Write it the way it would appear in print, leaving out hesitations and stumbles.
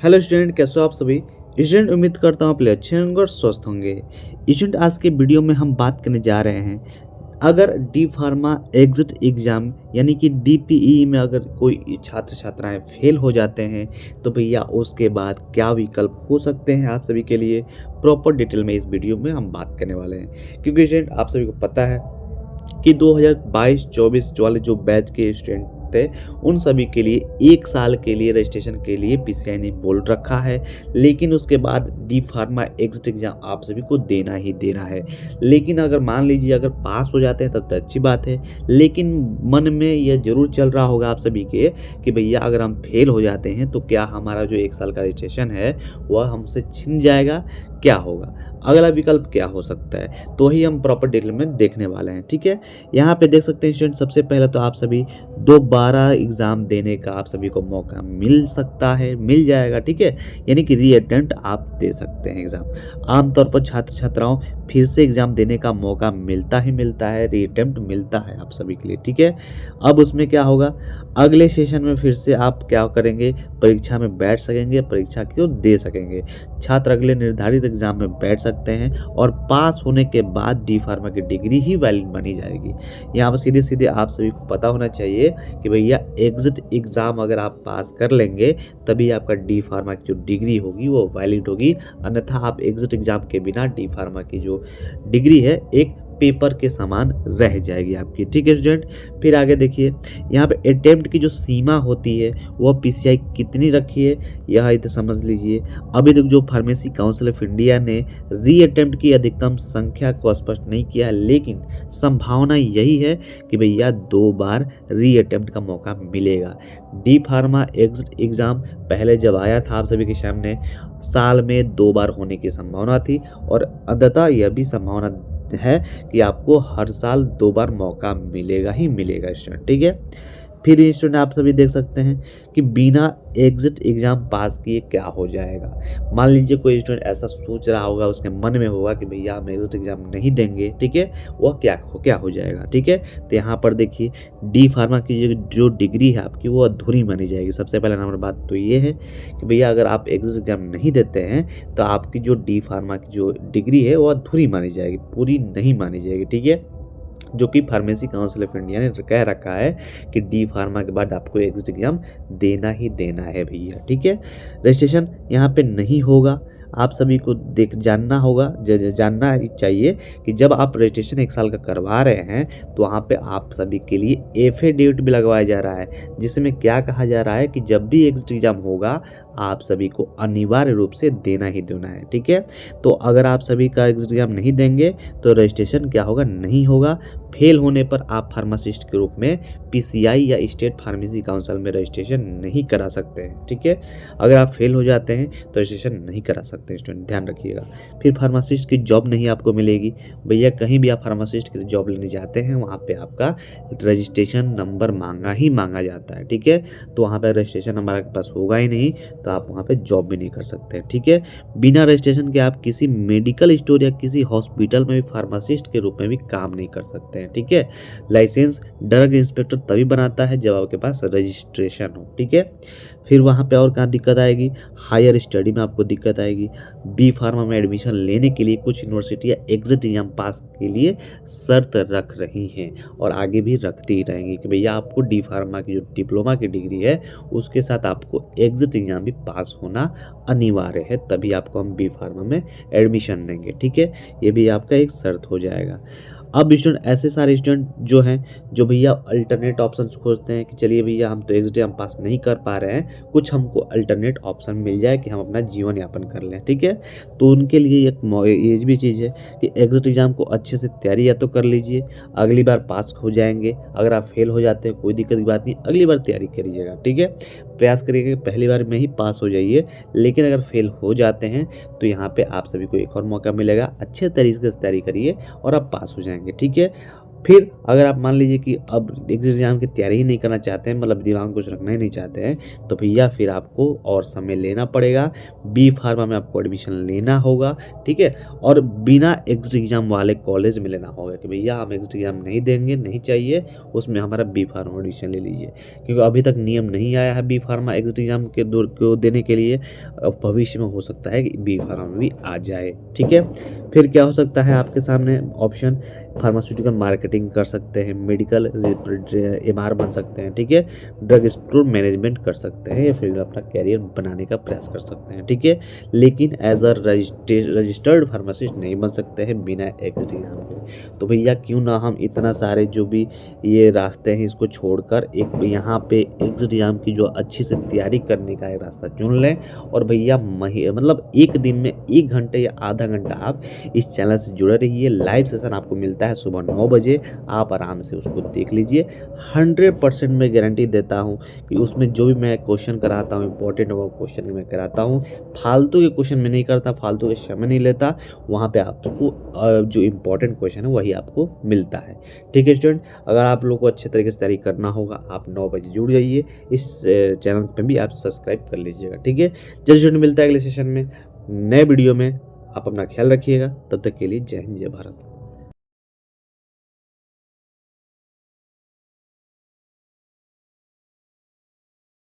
Hello student, कैसे हो आप सभी। स्टूडेंट, उम्मीद करता हूँ आप लोग अच्छे होंगे और स्वस्थ होंगे। स्टूडेंट, आज के वीडियो में हम बात करने जा रहे हैं, अगर डी फार्मा एग्जिट एग्ज़ाम यानी कि डीपीई में अगर कोई छात्र छात्राएं फेल हो जाते हैं तो भैया उसके बाद क्या विकल्प हो सकते हैं आप सभी के लिए प्रॉपर डिटेल में इस वीडियो में हम बात करने वाले हैं। क्योंकि स्टूडेंट, आप सभी को पता है कि 2022-24 वाले जो बैच के स्टूडेंट थे उन सभी के लिए 1 साल के लिए रजिस्ट्रेशन के लिए पीसीआई ने बोल रखा है, लेकिन उसके बाद डी फार्मा एग्जिट एग्जाम आप सभी को देना ही देना है। लेकिन अगर मान लीजिए अगर पास हो जाते हैं तब तो अच्छी बात है, लेकिन मन में यह जरूर चल रहा होगा आप सभी के कि भैया अगर हम फेल हो जाते हैं तो क्या हमारा जो 1 साल का रजिस्ट्रेशन है वह हमसे छिन जाएगा, क्या होगा, अगला विकल्प क्या हो सकता है, तो ही हम प्रॉपर डिटेल में देखने वाले हैं। ठीक है, यहाँ पे देख सकते हैं स्टूडेंट, सबसे पहले तो आप सभी दोबारा एग्ज़ाम देने का आप सभी को मौका मिल सकता है, मिल जाएगा। ठीक है, यानी कि री अटेम्प्ट आप दे सकते हैं एग्ज़ाम। आमतौर पर छात्र छात्राओं फिर से एग्ज़ाम देने का मौका मिलता ही मिलता है, री अटेम्प्ट मिलता है आप सभी के लिए। ठीक है, अब उसमें क्या होगा, अगले सेशन में फिर से आप क्या करेंगे, परीक्षा में बैठ सकेंगे, परीक्षा को दे सकेंगे। छात्र अगले निर्धारित एग्जाम में बैठ सकते हैं और पास होने के बाद डी फार्मा की डिग्री ही वैलिड मानी जाएगी। यहाँ पर सीधे सीधे आप सभी को पता होना चाहिए कि भैया एग्जिट एग्ज़ाम अगर आप पास कर लेंगे तभी आपका डी फार्मा की जो डिग्री होगी वो वैलिड होगी, अन्यथा आप एग्जिट एग्ज़ाम के बिना डी फार्मा की जो डिग्री है एक पेपर के समान रह जाएगी आपकी। ठीक है स्टूडेंट, फिर आगे देखिए, यहाँ पे अटेम्प्ट की जो सीमा होती है वह पीसीआई कितनी रखी है यह इधर समझ लीजिए। अभी तक जो फार्मेसी काउंसिल ऑफ इंडिया ने री अटेम्प्ट की अधिकतम संख्या को स्पष्ट नहीं किया है, लेकिन संभावना यही है कि भैया 2 बार री अटेम्प्ट का मौका मिलेगा। डी फार्मा एग्जिट एग्ज़ाम पहले जब आया था आप सभी के सामने साल में 2 बार होने की संभावना थी, और अंततः यह भी संभावना है कि आपको हर साल 2 बार मौका मिलेगा ही मिलेगा स्टूडेंट। ठीक है, फिर स्टूडेंट आप सभी देख सकते हैं कि बिना एग्जिट एग्ज़ाम पास किए क्या हो जाएगा। मान लीजिए कोई स्टूडेंट ऐसा सोच रहा होगा, उसके मन में होगा कि भैया हम एग्जिट एग्ज़ाम नहीं देंगे। ठीक है, वह क्या हो जाएगा। ठीक है, तो यहाँ पर देखिए, डी फार्मा की जो डिग्री है आपकी वो अधूरी मानी जाएगी। सबसे पहला नंबर बात तो ये है कि भैया अगर आप एग्जिट एग्ज़ाम नहीं देते हैं तो आपकी जो डी फार्मा की जो डिग्री है वो अधूरी मानी जाएगी, पूरी नहीं मानी जाएगी। ठीक है, जो कि फार्मेसी काउंसिल ऑफ इंडिया ने कह रखा है कि डी फार्मा के बाद आपको एग्जिट एग्जाम देना ही देना है भैया। ठीक है, रजिस्ट्रेशन यहाँ पे नहीं होगा। आप सभी को जानना होगा, जानना ही चाहिए कि जब आप रजिस्ट्रेशन 1 साल का करवा रहे हैं तो वहाँ पे आप सभी के लिए एफिडेविट भी लगवाया जा रहा है, जिसमें क्या कहा जा रहा है कि जब भी एग्जिट एग्जाम होगा आप सभी को अनिवार्य रूप से देना ही देना है। ठीक है, तो अगर आप सभी का एग्जिट एग्जाम नहीं देंगे तो रजिस्ट्रेशन क्या होगा, नहीं होगा। फेल होने पर आप फार्मासिस्ट के रूप में पीसीआई या स्टेट फार्मेसी काउंसिल में रजिस्ट्रेशन नहीं करा सकते हैं। ठीक है, अगर आप फेल हो जाते हैं तो रजिस्ट्रेशन नहीं करा सकते हैं स्टूडेंट, ध्यान रखिएगा। फिर फार्मासिस्ट की जॉब नहीं आपको मिलेगी भैया। कहीं भी आप फार्मासिस्ट की जॉब लेने जाते हैं वहाँ पे आपका रजिस्ट्रेशन नंबर मांगा ही मांगा जाता है। ठीक है, तो वहाँ पर रजिस्ट्रेशन नंबर आपके पास होगा ही नहीं तो आप वहाँ पे जॉब भी नहीं कर सकते। ठीक है, बिना रजिस्ट्रेशन के आप किसी मेडिकल स्टोर या किसी हॉस्पिटल में भी फार्मासिस्ट के रूप में भी काम नहीं कर सकते हैं। ठीक है, लाइसेंस ड्रग इंस्पेक्टर तभी बनाता है जब आपके पास रजिस्ट्रेशन हो। ठीक है, फिर वहाँ पे और कहाँ दिक्कत आएगी, हायर स्टडी में आपको दिक्कत आएगी। बी फार्मा में एडमिशन लेने के लिए कुछ यूनिवर्सिटियाँ एग्जिट एग्जाम पास के लिए शर्त रख रही हैं और आगे भी रखती ही रहेंगी कि भैया आपको डी फार्मा की जो डिप्लोमा की डिग्री है उसके साथ आपको एग्जिट एग्जाम भी पास होना अनिवार्य है, तभी आपको हम बी फार्मा में एडमिशन देंगे। ठीक है, ये भी आपका एक शर्त हो जाएगा। अब स्टूडेंट, ऐसे सारे स्टूडेंट जो हैं जो भैया अल्टरनेट ऑप्शंस खोजते हैं कि चलिए भैया हम तो एग्जिट एग्जाम पास नहीं कर पा रहे हैं, कुछ हमको अल्टरनेट ऑप्शन मिल जाए कि हम अपना जीवन यापन कर लें। ठीक है, तो उनके लिए एक ये भी चीज़ है कि एग्जिट एग्जाम को अच्छे से तैयारी या तो कर लीजिए, अगली बार पास हो जाएंगे। अगर आप फेल हो जाते हैं कोई दिक्कत की बात नहीं, अगली बार तैयारी करिएगा। ठीक है, प्रयास करिएगा कि पहली बार में ही पास हो जाइए, लेकिन अगर फेल हो जाते हैं तो यहाँ पे आप सभी को एक और मौका मिलेगा। अच्छे तरीके से तैयारी करिए और आप पास हो जाएंगे। ठीक है, फिर अगर आप मान लीजिए कि अब एग्जिट एग्जाम की तैयारी ही नहीं करना चाहते हैं, मतलब दिमाग में कुछ रखना ही नहीं चाहते हैं, तो भैया फिर आपको और समय लेना पड़ेगा। बी फार्मा में आपको एडमिशन लेना होगा, ठीक है, और बिना एग्जिट एग्जाम वाले कॉलेज में लेना होगा कि भैया हम एग्जिट एग्जाम नहीं देंगे, नहीं चाहिए, उसमें हमारा बी फार्मा में एडमिशन ले लीजिए, क्योंकि अभी तक नियम नहीं आया है बी फार्मा एग्जिट एग्जाम के दूर को देने के लिए। भविष्य में हो सकता है कि बी फार्मा में भी आ जाए, ठीक है। फिर क्या हो सकता है आपके सामने ऑप्शन, फार्मास्यूटिकल मार्केटिंग कर सकते हैं, मेडिकल एमआर बन सकते हैं, ठीक है, ड्रग स्टोर मैनेजमेंट कर सकते हैं, या फिर अपना कैरियर बनाने का प्रयास कर सकते हैं, ठीक है। लेकिन एज अ रजिस्टर्ड फार्मासिस्ट नहीं बन सकते हैं बिना एग्जिट एग्जाम के। तो भैया क्यों ना हम इतना सारे जो भी ये रास्ते हैं इसको छोड़कर एक यहाँ पे एग्जिट एग्जाम की जो अच्छी से तैयारी करने का एक रास्ता चुन लें, और भैया मतलब एक दिन में 1 घंटे या आधा घंटा आप इस चैनल से जुड़े रहिए। लाइव सेशन आपको मिलता है सुबह 9 बजे, आप आराम से उसको देख लीजिए। 100% मैं गारंटी देता हूँ कि उसमें जो भी मैं क्वेश्चन कराता हूँ, इंपॉर्टेंट वो क्वेश्चन मैं कराता हूँ, फालतू के क्वेश्चन मैं नहीं करता, फालतू के समय नहीं लेता। वहाँ पे आपको जो इंपॉर्टेंट क्वेश्चन है वही आपको मिलता है, ठीक है स्टूडेंट। अगर आप लोग को अच्छे तरीके से तैयारी करना होगा, आप 9 बजे जुड़ जाइए, इस चैनल पर भी आप सब्सक्राइब कर लीजिएगा, ठीक है। जल्द स्टूडेंट मिलता है अगले सेशन में नए वीडियो में। आप अपना ख्याल रखिएगा, तब तक के लिए जय हिंद जय भारत।